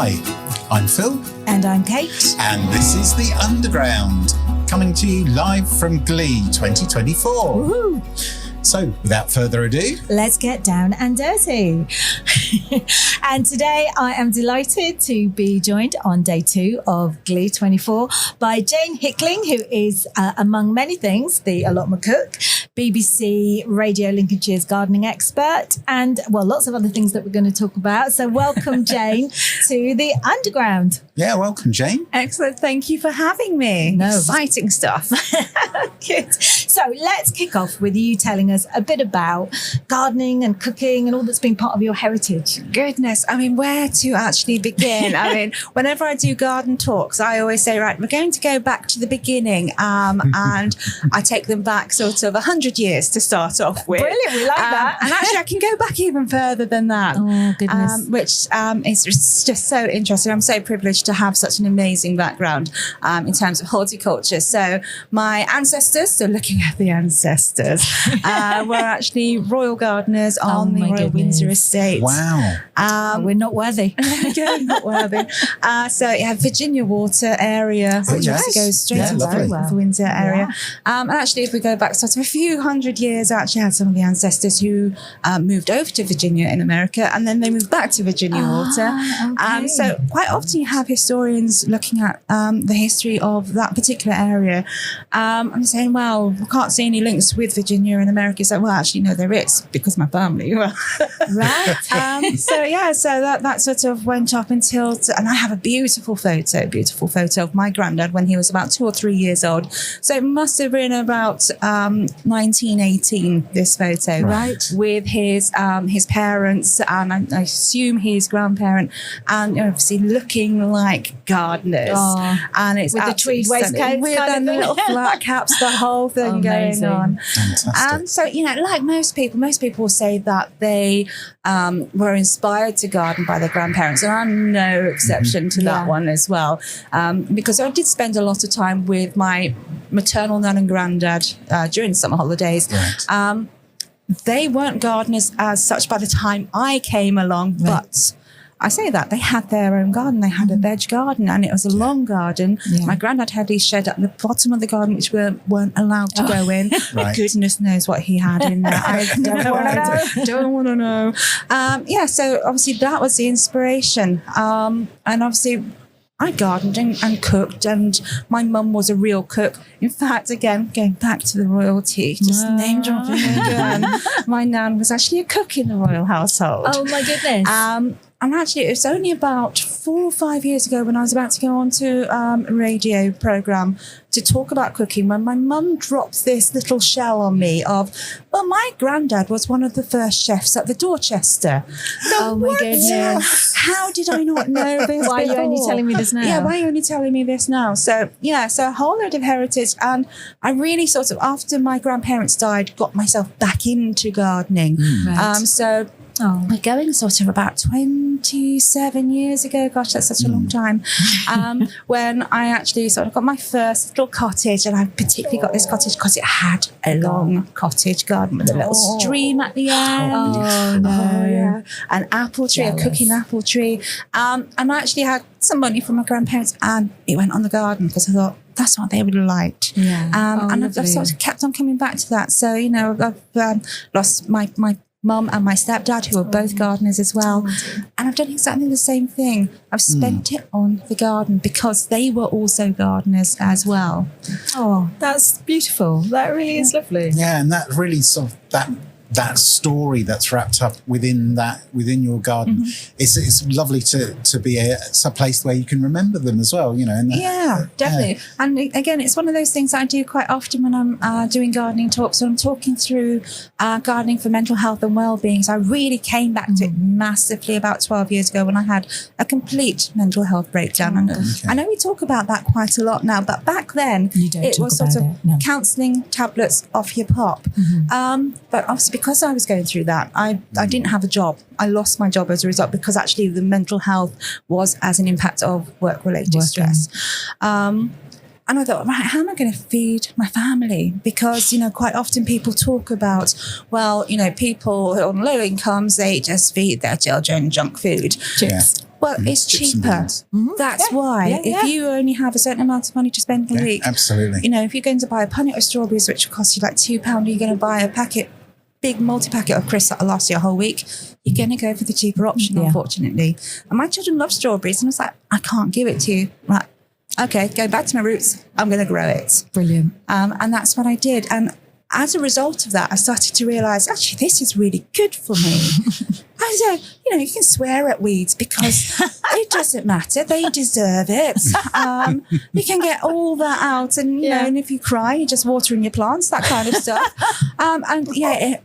Hi, I'm Phil. And I'm Kate. And this is The Underground, coming to you live from Glee 2024. Woohoo! So, without further ado, let's get down and dirty. And today I am delighted to be joined on day 2 of Glee 24 by Jayne Hinkling, who is, among many things, the Allotment Cook, BBC Radio Lincolnshire's gardening expert, and, well, lots of other things that we're going to talk about. So welcome, Jayne, to The Underground. Yeah, welcome, Jayne. Excellent. Thank you for having me. No. Exciting stuff. Good. So let's kick off with you telling us a bit about gardening and cooking and all that's been part of your heritage. Goodness. I mean, where to actually begin? I mean, whenever I do garden talks, I always say, right, we're going to go back to the beginning. And I take them back sort of 100 years to start off with. Brilliant. We like that. And actually, I can go back even further than that. Oh, goodness. Which is just so interesting. I'm so privileged to have such an amazing background in terms of horticulture. So my ancestors, so looking at the ancestors, were actually royal gardeners on the Royal Windsor estate. Wow. We're not worthy. Not worthy. So yeah, Virginia Water area, which yes. goes straight into lovely. the Windsor area. And actually, if we go back sort of a few hundred years, I actually had some of the ancestors who moved over to Virginia in America, and then they moved back to Virginia Water. Okay. So quite often you have historians looking at the history of that particular area and saying, well, we can't see any links with Virginia in America. So, well, actually, no, there is, because my family. Right. So that sort of went up until, and I have a beautiful photo of my granddad when he was about 2 or 3 years old. So it must have been about 1918, this photo. Right. With his parents, and I assume his grandparent, and obviously looking like gardeners. Oh, and it's with the tweed waistcoats, with kind the of little flat caps, the whole thing going on. Fantastic. And so, like most people say that they were inspired to garden by their grandparents, and I'm no exception to that one as well, because I did spend a lot of time with my maternal nan and granddad during summer holidays. Right. They weren't gardeners as such by the time I came along, but I say that they had their own garden. They had a veg garden, and it was a long garden. Yeah. My granddad had his shed at the bottom of the garden, which we weren't allowed to go in. Right. Goodness knows what he had in there. I don't want to know. So obviously that was the inspiration. And obviously I gardened and cooked, and my mum was a real cook. In fact, again, going back to the royalty, just name dropping again, my nan was actually a cook in the royal household. Oh, my goodness. And actually, it was only about 4 or 5 years ago when I was about to go on to a radio programme to talk about cooking, when my mum dropped this little shell on me of, well, my granddad was one of the first chefs at the Dorchester. So oh, my goodness. How did I not know this Why before? are you only telling me this now? Yeah, why are you only telling me this now? So a whole load of heritage. And I really sort of, after my grandparents died, got myself back into gardening. Right. We're going sort of about 27 years ago. Gosh, that's such a long time. When I actually sort of got my first little cottage, and I particularly got this cottage because it had a long cottage garden with a little stream at the end. Oh, no. Yeah. An apple tree, a cooking apple tree. And I actually had some money from my grandparents, and it went on the garden because I thought, that's what they would have liked. Yeah. And I've sort of kept on coming back to that. So, I've lost my mum and my stepdad, who are both gardeners as well. And I've done exactly the same thing. I've spent it on the garden because they were also gardeners as well. Oh, that's beautiful. That really is lovely. Yeah, and that really sort of that story that's wrapped up within your garden. It's lovely to be a place where you can remember them as well, and definitely. And again, it's one of those things that I do quite often when I'm doing gardening talks, and I'm talking through gardening for mental health and well-being. So I really came back to it massively about 12 years ago when I had a complete mental health breakdown. And I know we talk about that quite a lot now, but back then it was sort of counselling, tablets, off your pop. But obviously, because I was going through that, I didn't have a job. I lost my job as a result, because actually the mental health was as an impact of work-related stress. And I thought, right, how am I going to feed my family? Because, quite often people talk about, well, people on low incomes, they just feed their children junk food. Chips. Well, it's Chips and cheaper. beans. That's why. If you only have a certain amount of money to spend a week, absolutely. if you're going to buy a punnet of strawberries, which will cost you like £2, you're going to buy a big multi-packet of crisps that'll last you a whole week, you're going to go for the cheaper option, unfortunately. And my children love strawberries, and I was like, I can't give it to you. Right. Okay, go back to my roots. I'm going to grow it. Brilliant. And that's what I did. And as a result of that, I started to realise, actually, this is really good for me. I said, you can swear at weeds because it doesn't matter. They deserve it. You can get all that out. And, and if you cry, you're just watering your plants, that kind of stuff. And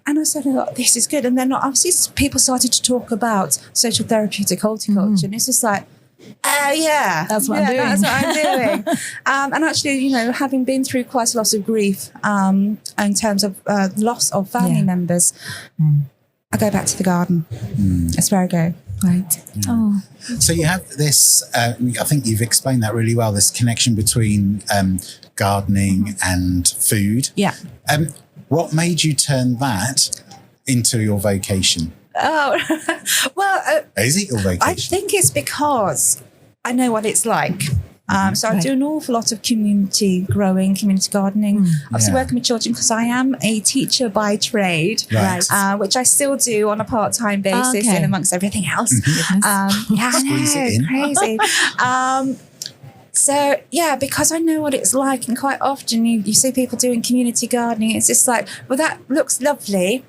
I said, oh, this is good. And then obviously people started to talk about social therapeutic horticulture. And it's just like, oh, yeah. That's what I'm doing. That's what I'm doing. And actually, having been through quite a lot of grief in terms of loss of family members, I go back to the garden. That's where I go. Right. Yeah. Oh. So you have this, I think you've explained that really well, this connection between gardening and food. Yeah. What made you turn that into your vocation? Oh, well. Is it your vocation? I think it's because I know what it's like. So I do an awful lot of community growing, community gardening. Obviously working with children because I am a teacher by trade, which I still do on a part-time basis in amongst everything else. Squeeze it in. Crazy. So, because I know what it's like, and quite often you see people doing community gardening, it's just like, well, that looks lovely.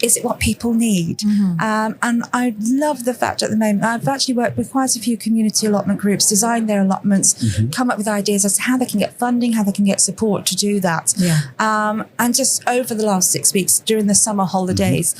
Is it what people need? And I love the fact at the moment, I've actually worked with quite a few community allotment groups, designed their allotments, come up with ideas as to how they can get funding, how they can get support to do that. And just over the last 6 weeks during the summer holidays,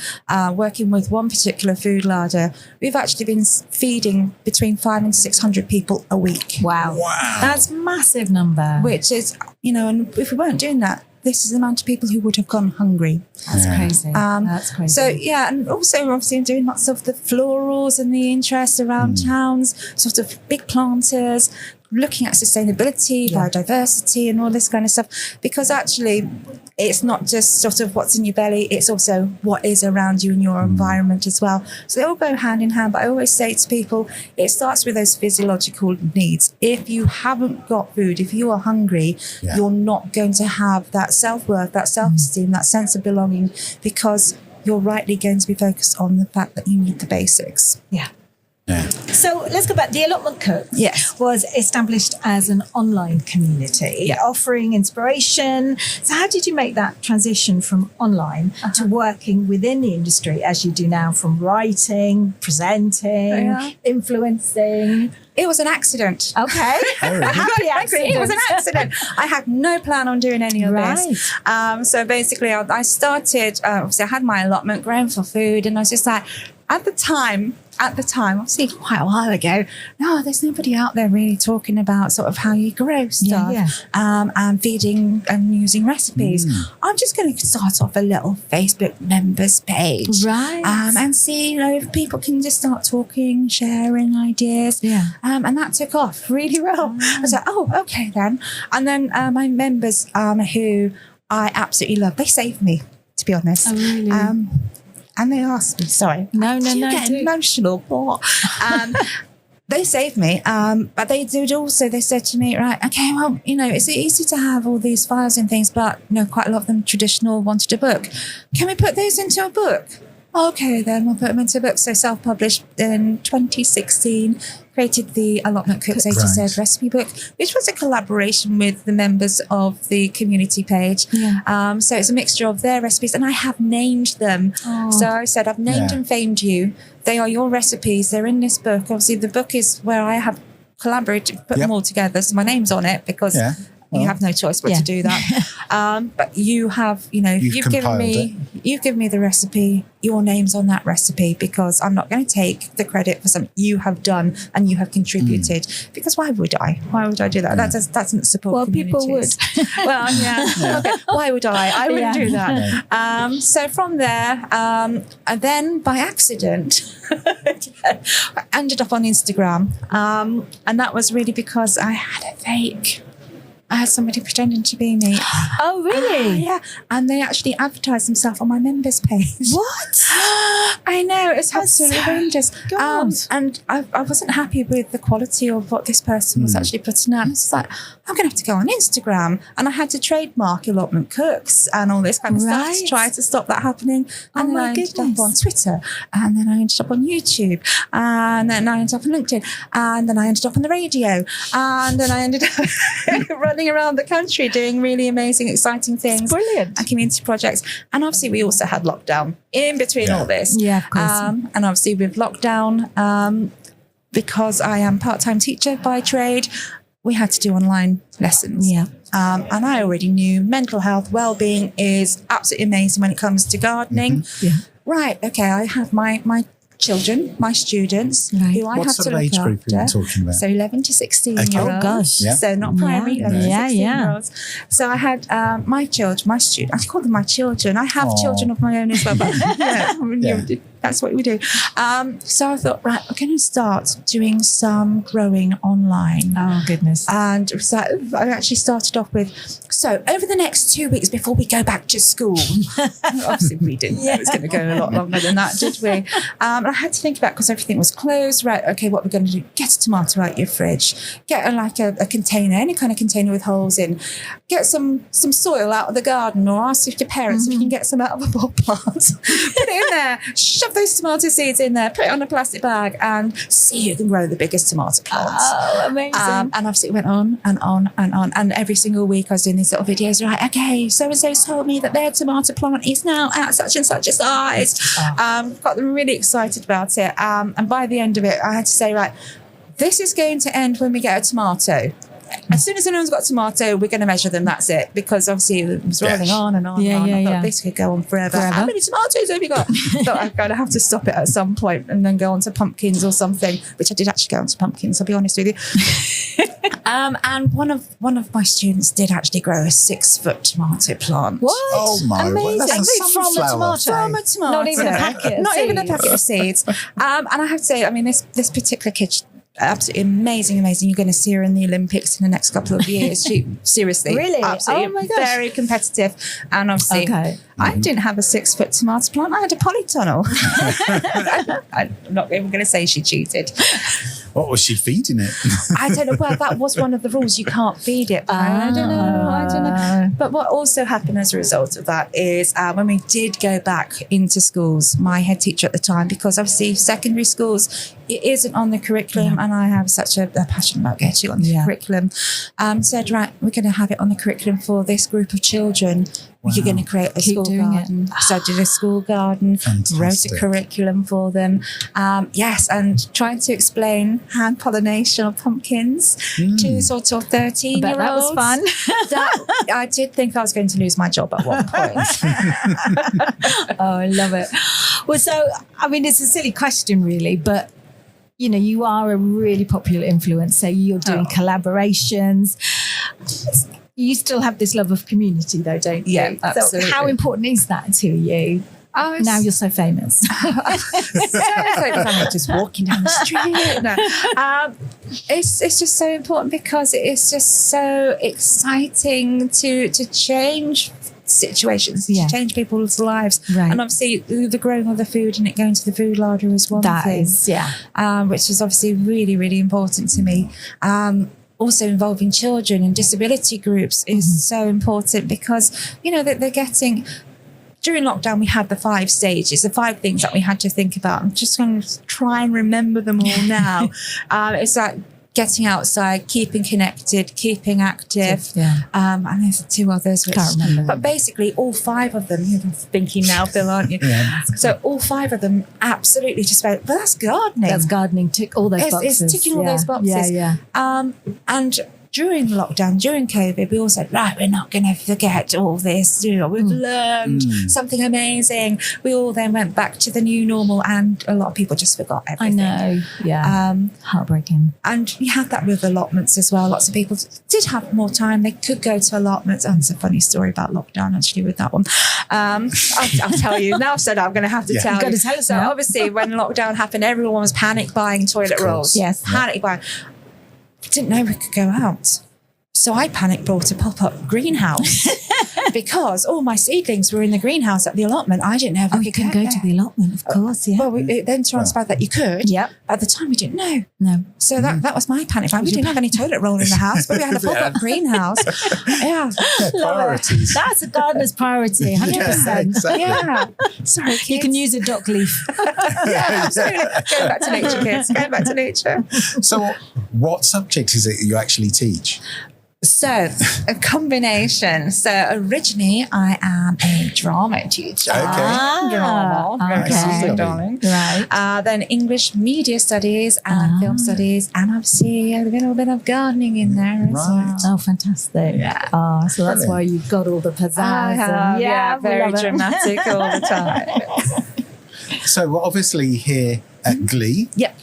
working with one particular food larder, we've actually been feeding between 500 and 600 people a week. Wow. That's a massive number. Which is, and if we weren't doing that, this is the amount of people who would have gone hungry. That's crazy. That's crazy. So, and also obviously I'm doing lots of the florals and the interest around towns, sort of big planters, looking at sustainability, biodiversity and all this kind of stuff, because actually it's not just sort of what's in your belly, it's also what is around you in your environment as well. So they all go hand in hand. But I always say to people, it starts with those physiological needs. If you haven't got food, if you are hungry, you're not going to have that self-worth, that self-esteem, that sense of belonging, because you're rightly going to be focused on the fact that you need the basics. Yeah. So let's go back. The Allotment Cook was established as an online community, offering inspiration. So how did you make that transition from online to working within the industry as you do now, from writing, presenting, influencing? It was an accident. Okay. Happy accident. It was an accident. I had no plan on doing any of this. So basically I started, obviously I had my allotment growing for food, and I was just like, at the time, obviously quite a while ago, no, there's nobody out there really talking about sort of how you grow stuff and feeding and using recipes. I'm just going to start off a little Facebook members page. And see, if people can just start talking, sharing ideas. And that took off really well. I was like, oh, okay then. And then my members who I absolutely love, they saved me, to be honest. Oh, really? And they asked me, sorry. No. Get emotional. They saved me. But they said to me, right, okay, well, it's easy to have all these files and things, but, quite a lot of them traditional wanted a book. Can we put those into a book? Okay, then we'll put them into a book. So self-published in 2016, created the Allotment Cook A to Z recipe book, which was a collaboration with the members of the community page. So it's a mixture of their recipes, and I have named them. So I said, I've named and famed you. They are your recipes. They're in this book. Obviously, the book is where I have collaborated, put them all together. So my name's on it because you have no choice but to do that. But you have, you've given me the recipe. Your name's on that recipe, because I'm not going to take the credit for something you have done and you have contributed. Because why would I? Why would I do that? That doesn't support communities. People would. Well, okay. Why would I? I wouldn't do that. So from there, and then by accident, I ended up on Instagram. And that was really because I had a fake I had somebody pretending to be me. Oh, really? Yeah. And they actually advertised themselves on my members page. What? I know, it's absolutely horrendous. God. And I wasn't happy with the quality of what this person was actually putting out. It's like, I'm going to have to go on Instagram. And I had to trademark Allotment Cooks and all this kind of stuff to try to stop that happening. And then I ended up on Twitter. And then I ended up on YouTube. And then I ended up on LinkedIn. And then I ended up on the radio. And then I ended up running around the country doing really amazing, exciting things. Brilliant. And community projects. And obviously we also had lockdown in between all this. Yeah, of course. And obviously with lockdown, because I am part-time teacher by trade, we had to do online lessons. Yeah. And I already knew mental health, well-being is absolutely amazing when it comes to gardening. Yeah. Right, okay, I have my children, my students, who I What have sort to of look age group are you after. talking about? So 11 to 16-year-olds. Oh, gosh. Yeah. So not primary, 11 to 16-year-olds. So I had my children, my students, I call them my children. I have children of my own as well, but that's what we do. So I thought, right, we're going to start doing some growing online. Oh, goodness. And so I actually started off with, so over the next 2 weeks before we go back to school, obviously we didn't know it was going to go a lot longer than that, did we? I had to think about, because everything was closed, right, okay, what we're going to do, get a tomato out your fridge, get a container, any kind of container with holes in, get some soil out of the garden, or ask your parents if you can get some out of a pot plant, put it in there, shove those tomato seeds in there, put it on a plastic bag, and see who can grow the biggest tomato plants. Oh, amazing. And obviously it went on and on and on. And every single week I was doing these little videos, right, okay, so-and-so told me that their tomato plant is now at such and such a size. Got them really excited about it. And by the end of it, I had to say, right, this is going to end when we get a tomato. As soon as anyone's got a tomato, we're going to measure them. That's it. Because obviously it was rolling on and on and on. I thought this could go on forever. How many tomatoes have you got? I thought I'm going to have to stop it at some point and then go on to pumpkins or something, which I did actually go on to pumpkins, I'll be honest with you. And one of my students did actually grow a 6-foot tomato plant. What? Oh my word! Amazing. That's From a tomato. From a tomato. Not even a packet. Not even a packet of seeds. And I have to say, I mean, this particular kid, absolutely amazing. You're going to see her in the Olympics in the next couple of years. She seriously, really, absolutely, oh my gosh, very competitive. And obviously, I didn't have a 6-foot tomato plant. I had a polytunnel. I'm not even going to say she cheated. What was she feeding it? I don't know. Well, that was one of the rules. You can't feed it. I don't know. But what also happened as a result of that is when we did go back into schools, my head teacher at the time, because obviously secondary schools, it isn't on the curriculum, and I have such a passion about getting on the curriculum, said, right, we're going to have it on the curriculum for this group of children. Wow. You're going to create a school garden. So I did a school garden, wrote a curriculum for them. Yes, and trying to explain hand pollination of pumpkins to sort of 13-year-olds. That was fun. I did think I was going to lose my job at one point. Oh, I love it. Well, so, I mean, it's a silly question, really, but you know, you are a really popular influencer. You're doing collaborations. You still have this love of community, though, don't you? Yeah, absolutely. So how important is that to you? Now you're so famous. I'm just walking down the street. No. It's just so important because it is just so exciting to change situations, to change people's lives. Right. And obviously the growing of the food and it going to the food larder is one thing. Which is obviously really, really important to me. Also involving children and disability groups is so important because, you know, that they're getting... During lockdown, we had the 5 stages, the 5 things that we had to think about. I'm just going to try and remember them all now. It's like getting outside, keeping connected, keeping active. And there's 2 others, which can't remember. But basically, all 5 of them, you're thinking now, Phil, aren't you? So all 5 of them absolutely just went, well, that's gardening. That's gardening, tick all those boxes. It's ticking all those boxes. And during lockdown, during COVID, we all said, right, we're not going to forget all this. You know, we've learned something amazing. We all then went back to the new normal, and a lot of people just forgot everything. I know, heartbreaking. And you had that with allotments as well. Lots of people did have more time. They could go to allotments. And it's a funny story about lockdown, actually, with that one. I'll tell you. Now I've said I'm going to have to tell you. You've got to tell us now. Obviously, when lockdown happened, everyone was panic buying toilet rolls. Yes. Panic buying. Didn't know we could go out. So I panic bought a pop-up greenhouse because all my seedlings were in the greenhouse at the allotment. I didn't know if you can go to the allotment, of course, yeah. Well, it then transpired that you could. Yep. At the time, we didn't know. No. So that was my panic. We didn't have any toilet roll in the house, but we had a pop-up greenhouse. Yeah. Priorities. That's a gardener's priority, 100%. Yeah, exactly. Yeah. Sorry, kids. You can use a dock leaf. Yeah, absolutely. Go back to nature, kids. Go back to nature. So what subject is it you actually teach? So, a combination. So, originally, I am a drama teacher. Okay. Drama. Very okay. darling. Right. Then English media studies and film studies, and obviously a little bit of gardening in there as well. Oh, fantastic. Yeah. Oh, so that's Brilliant. why you've got all the pizzazz. I have, yeah, we very love it. dramatic all the time. So we're obviously here at Glee. Yep.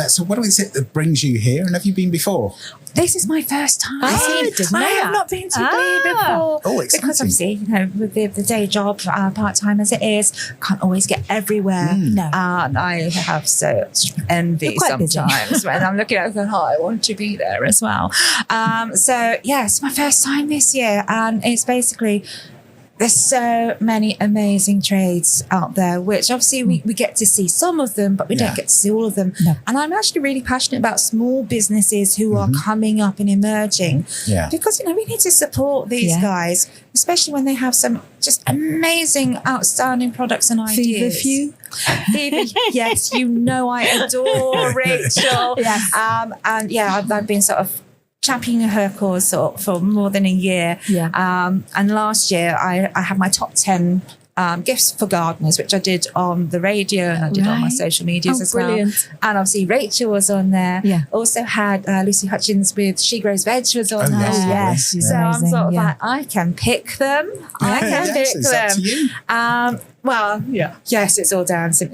So what is it that brings you here, and have you been before? This is my first time. I didn't know I have that. not been to Glee before. Oh, exciting. Because obviously, with the day job, part-time as it is, can't always get everywhere. No. And I have such envy You're quite busy. sometimes when I'm looking at it going, oh, I want to be there as well. So, yeah, it's my first time this year. And it's basically... There's so many amazing trades out there, which obviously we get to see some of them, but we don't get to see all of them. No. And I'm actually really passionate about small businesses who are coming up and emerging. Yeah. Because, we need to support these guys, especially when they have some just amazing, outstanding products and ideas. Fever Fever, yes, I adore Rachel. Yes. And yeah, I've been sort of championing her cause for more than a year. Yeah. And last year I had my top 10 gifts for gardeners, which I did on the radio and I did on my social medias as brilliant. well. And obviously Rachel was on there. Yeah. Also had Lucy Hutchins with She Grows Veg was on there. yes, she's So amazing. I'm sort of yeah. like, I can pick them. I can pick it's up to them. you. Well, yes, it's all down to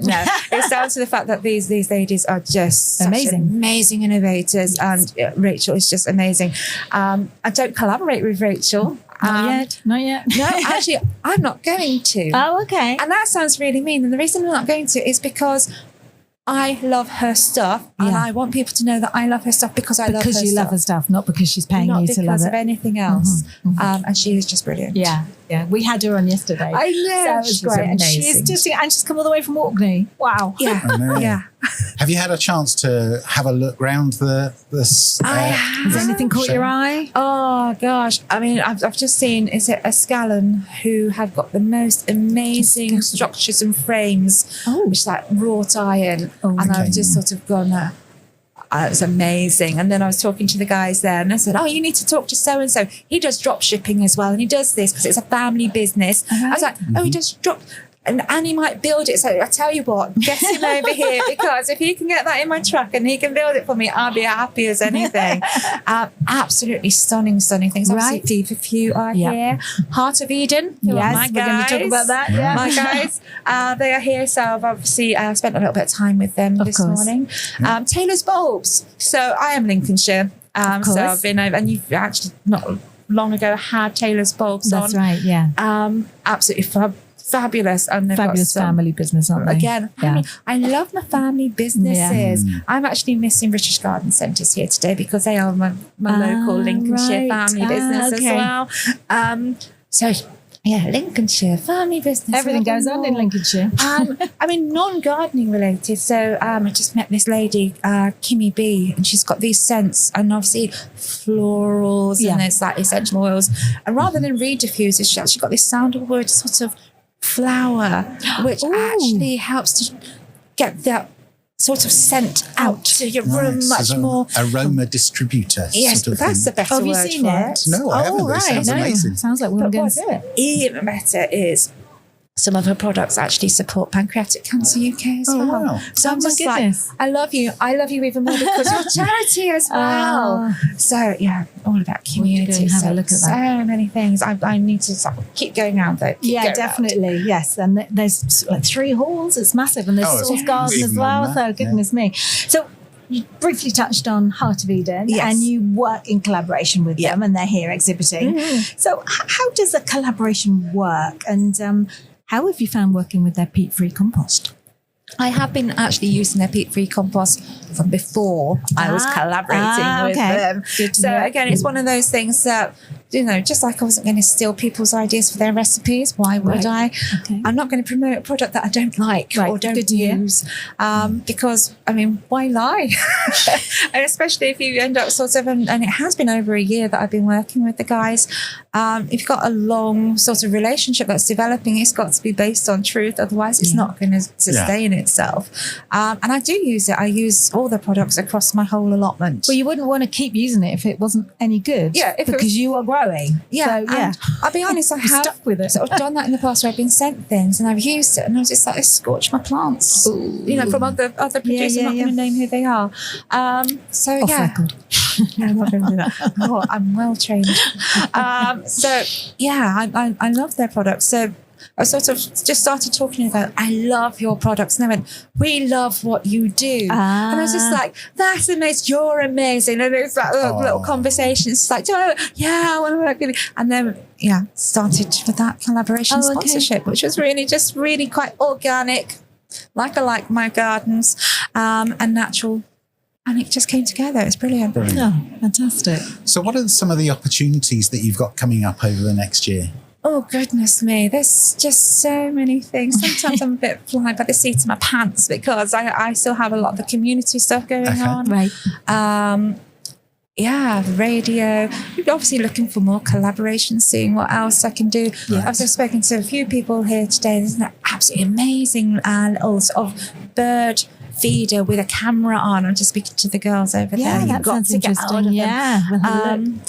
it's down to the fact that these ladies are just such amazing innovators, and Rachel is just amazing. I don't collaborate with Rachel. Not yet. No, actually, I'm not going to. Oh, okay. And that sounds really mean. And the reason I'm not going to is because I love her stuff, and I want people to know that I love her stuff because I love her stuff. Because you love her stuff, not because she's paying Not you to love because it. of anything else. And she is just brilliant. Yeah. We had her on yesterday. I know. So it was She's great. And amazing. she's come all the way from Orkney. Wow. Yeah. I know. Yeah. Have you had a chance to have a look round Has anything caught your eye? Oh gosh! I mean, I've just seen. Is it Escallon who have got the most amazing structures and frames? Oh. Which is like wrought iron, and okay. I've just sort of gone. It's amazing. And then I was talking to the guys there, and I said, "Oh, you need to talk to so and so. He does drop shipping as well, and he does this because it's a family business." I was like, "Oh, he does drop." And he might build it. So I tell you what, get him over here, because if he can get that in my truck and he can build it for me, I'll be happy as anything. Absolutely stunning things. Obviously, Fever Few are here. Heart of Eden. Yes, we're going to talk about that. Yeah. My guys, they are here. So I've obviously spent a little bit of time with them this morning. Taylor's Bulbs. So I am Lincolnshire. So I've been over, and you've actually not long ago had Taylor's Bulbs on. That's right, yeah. Absolutely fabulous, and they've Fabulous got family business, aren't they? Again, I love my family businesses. I'm actually missing British Garden Centres here today because they are my local Lincolnshire family business as well. So yeah, Lincolnshire family business. Everything goes on in Lincolnshire. I mean, non-gardening related. So I just met this lady, Kimmy B, and she's got these scents, and obviously florals, and there's like essential oils. And rather than reed diffusers, she's actually got this sandalwood sort of flower, which actually helps to get that sort of scent out to your room much more. Aroma distributor. Yes, sort of that's thing. the better Have you word seen for it? No, I haven't. But it sounds amazing. Sounds like we're going to do it. Even better is some of her products actually support Pancreatic Cancer UK as well. Wow. So I'm my just goodness. like, I love you even more because you're charity as well. So yeah, all about community. Have a look at that. So many things. I need to sort of keep going around though. Definitely. Yes. And there's like 3 halls. It's massive. And there's Source Garden as well. So goodness me. So you briefly touched on Heart of Eden, and you work in collaboration with them, and they're here exhibiting. So how does a collaboration work? And how have you found working with their peat-free compost? I have been actually using their peat-free compost from before I was collaborating with them. So again, it's one of those things that, you know, just like I wasn't going to steal people's ideas for their recipes, why would I? Okay. I'm not going to promote a product that I don't like or don't use, because, I mean, why lie? And especially if you end up sort of, and it has been over a year that I've been working with the guys, if you've got a long sort of relationship that's developing, it's got to be based on truth, otherwise it's not going to sustain itself. And I do use it. I use all the products across my whole allotment. Well, you wouldn't want to keep using it if it wasn't any good. Yeah, because you are growing. Yeah, so, and I'll be honest, I have stuck with it. sort of done that in the past where I've been sent things and I've used it and I was just like, it scorched my plants. Ooh. You know, from other producers. I'm not going to name who they are. So Off yeah. record. No, I'm not going to do that. Oh, I'm well trained. So yeah, I love their products. So I sort of just started talking about, I love your products. And they went, we love what you do. And I was just like, that's amazing. You're amazing. And it's like little conversations. It's like, yeah, I want to work with you. And then, started with that collaboration sponsorship, which was really quite organic, like I like my gardens, and natural. And it just came together. It's brilliant. Oh, fantastic. So what are some of the opportunities that you've got coming up over the next year? Oh, goodness me. There's just so many things. Sometimes I'm a bit flying by the seat of my pants because I still have a lot of the community stuff going on. Right. Radio. We're obviously looking for more collaboration, seeing what else I can do. Right. I've just spoken to a few people here today. There's an absolutely amazing little sort of bird feeder with a camera on. I'm just speaking to the girls over there. Yeah, You've that got sounds to get interesting. hold of them. Yeah. We'll have a look.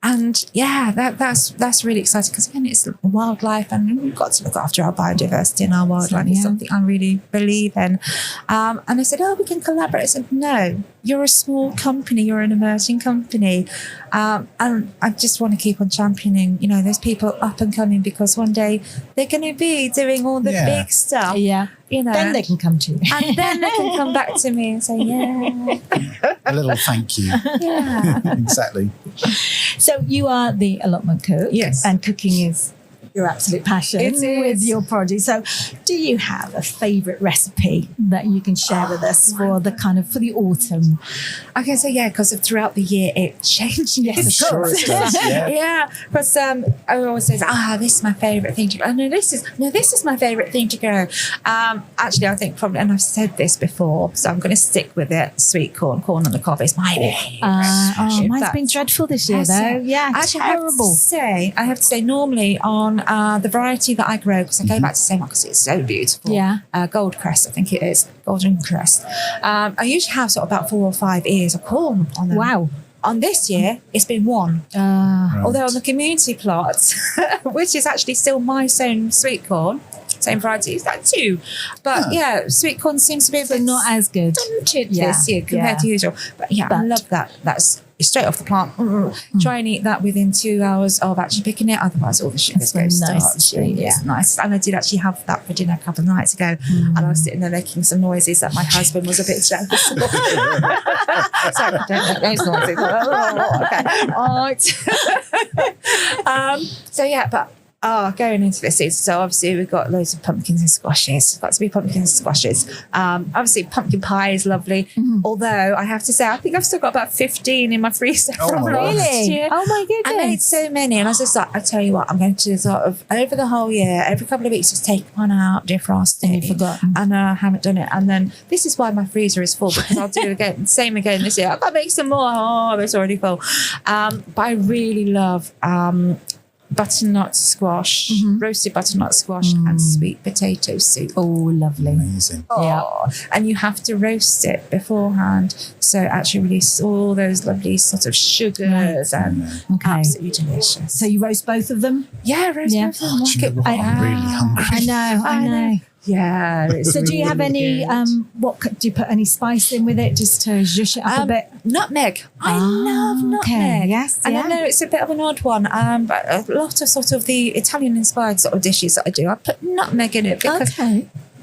And that's really exciting because again, it's wildlife and we've got to look after our biodiversity and our wildlife. It's something I really believe in. And I said, we can collaborate. I said, no, you're a small company, you're an emerging company. And I just want to keep on championing, those people up and coming because one day they're going to be doing all the big stuff. Yeah. Then they can come to you. And then they can come back to me and say, A little thank you. Yeah. Exactly. So you are the Allotment Cook. Yes. And cooking is your absolute passion with your produce. So do you have a favourite recipe that you can share with us for the autumn? I can say, because throughout the year it changes. Yes, of course. Sure it does, yeah. Because I always say, this is my favourite thing to grow. This is my favourite thing to grow. Actually, I think probably, and I've said this before, so I'm going to stick with it. Sweet corn on the cob is my favourite. Mine's been dreadful this year, though. Yeah, actually, terrible. I have to say, normally on the variety that I grow, because I go back to the same one because it's so beautiful. Yeah. Gold crest, I think it is. Golden crest. I usually have sort of about 4 or 5 ears of corn on them. Wow. On this year, it's been 1. Right. Although on the community plots, which is actually still my own sweet corn, same variety, it's like 2. But sweet corn seems to be a bit not as good stunted this year compared to usual. But I love that. That's straight off the plant. Try and eat that within 2 hours of actually picking it. Otherwise, all the sugars go starchy. It's nice. And I did actually have that for dinner a couple of nights ago. And I was sitting there making some noises that my husband was a bit jealous of. Sorry, I don't make those noises. But going into this season, so obviously we've got loads of pumpkins and squashes. It's got to be pumpkins and squashes. Obviously pumpkin pie is lovely. Although I have to say, I think I've still got about 15 in my freezer from last year. Oh my goodness. I made so many, and I was just like, I tell you what, I'm going to sort of over the whole year, every couple of weeks, just take one out, defrost it. And you've forgotten. And I haven't done it. And then this is why my freezer is full, because I'll do it again, same again this year. I've got to make some more. Oh, it's already full. But I really love butternut squash, roasted butternut squash and sweet potato soup. Oh, lovely. Amazing. And you have to roast it beforehand, so it actually releases all those lovely sort of sugars and absolutely delicious. So you roast both of them? Yeah, roast both of them. Do you know what? I'm really hungry. I know. Yeah. So do you have any, do you put any spice in with it just to zhuzh it up a bit? Nutmeg. I love nutmeg. Yes. And I know it's a bit of an odd one, but a lot of sort of the Italian-inspired sort of dishes that I do, I put nutmeg in it because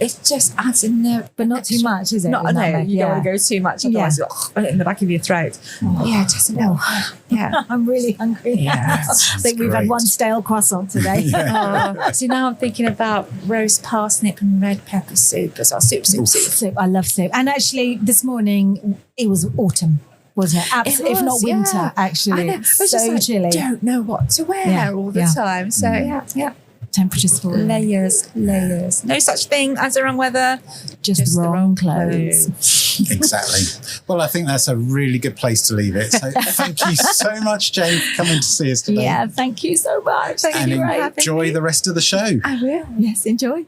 it just adds in there. But not too much, is it? Not, in no, nutmeg? you don't want to go too much, otherwise in the back of your throat. Yeah, just a little. Yeah. I'm really hungry. Yeah. I think we've had great. one stale croissant today. So now I'm thinking about roast parsnip and red pepper soup as well. Soup. Soup. I love soup. And actually, this morning it was autumn, wasn't it? It if not was, winter, yeah. actually. I know. It's So just like, chilly. don't know what to wear all the time. So yeah. Temperatures falling. Layers. No such thing as the wrong weather. Just the wrong clothes. Exactly. Well, I think that's a really good place to leave it. So thank you so much, Jayne, for coming to see us today. Yeah, thank you so much. Thank And you. enjoy the rest of the show. I will. Yes, enjoy.